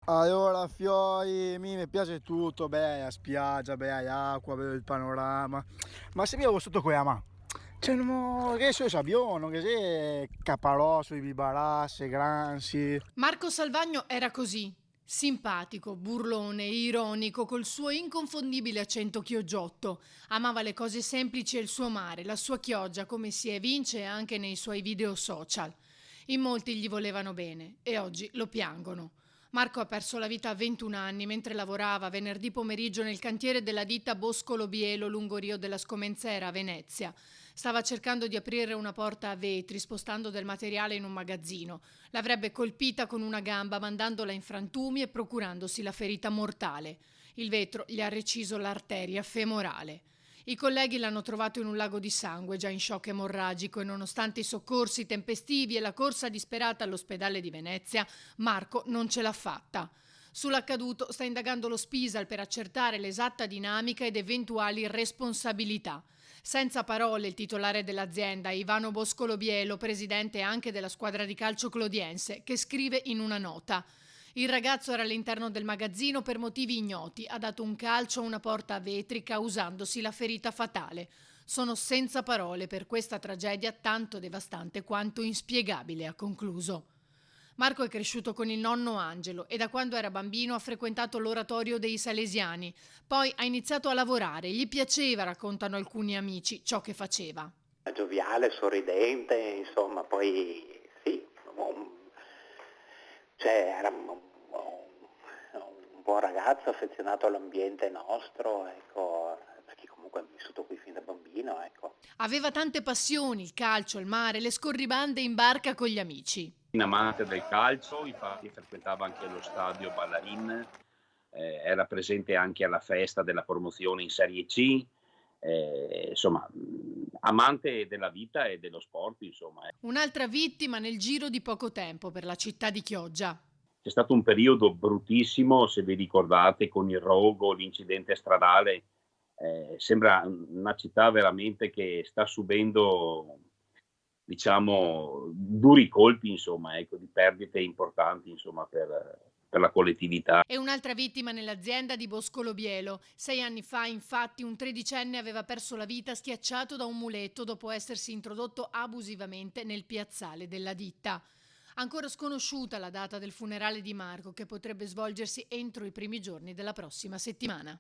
Allora, Fiori, mi piace tutto, beh, a spiaggia, beh, acqua, vedo il panorama. Ma se vivo sotto quella ma. Cioè, non che so sabiono, che se caparossi, bibarasse, gransi. Marco Salvagno era così, simpatico, burlone, ironico, col suo inconfondibile accento chioggiotto. Amava le cose semplici e il suo mare, la sua chioggia, come si evince anche nei suoi video social. In molti gli volevano bene e oggi lo piangono. Marco ha perso la vita a 21 anni mentre lavorava venerdì pomeriggio nel cantiere della ditta Boscolo Bielo lungo Rio della Scomenzera a Venezia. Stava cercando di aprire una porta a vetri spostando del materiale in un magazzino. L'avrebbe colpita con una gamba mandandola in frantumi e procurandosi la ferita mortale. Il vetro gli ha reciso l'arteria femorale. I colleghi l'hanno trovato in un lago di sangue, già in shock emorragico, e nonostante i soccorsi tempestivi e la corsa disperata all'ospedale di Venezia, Marco non ce l'ha fatta. Sull'accaduto sta indagando lo Spisal per accertare l'esatta dinamica ed eventuali responsabilità. Senza parole il titolare dell'azienda, Ivano Boscolo-Bielo, presidente anche della squadra di calcio clodiense, che scrive in una nota: il ragazzo era all'interno del magazzino per motivi ignoti, ha dato un calcio a una porta a vetri causandosi la ferita fatale. Sono senza parole per questa tragedia tanto devastante quanto inspiegabile, ha concluso. Marco è cresciuto con il nonno Angelo e da quando era bambino ha frequentato l'oratorio dei Salesiani. Poi ha iniziato a lavorare, gli piaceva, raccontano alcuni amici, ciò che faceva. Gioviale, sorridente, insomma, poi sì, cioè era un buon ragazzo affezionato all'ambiente nostro, ecco, perché comunque ha vissuto qui fin da bambino, ecco. Aveva tante passioni, il calcio, il mare, le scorribande in barca con gli amici. Un amante del calcio, infatti frequentava anche lo stadio Ballarin, era presente anche alla festa della promozione in Serie C, insomma, amante della vita e dello sport, insomma. Un'altra vittima nel giro di poco tempo per la città di Chioggia. C'è stato un periodo bruttissimo, se vi ricordate, con il rogo, l'incidente stradale. Sembra una città veramente che sta subendo, diciamo, duri colpi, insomma, ecco, di perdite importanti, insomma, per la collettività. E un'altra vittima nell'azienda di Boscolo Bielo. 6 anni fa, infatti, un tredicenne aveva perso la vita schiacciato da un muletto dopo essersi introdotto abusivamente nel piazzale della ditta. Ancora sconosciuta la data del funerale di Marco, che potrebbe svolgersi entro i primi giorni della prossima settimana.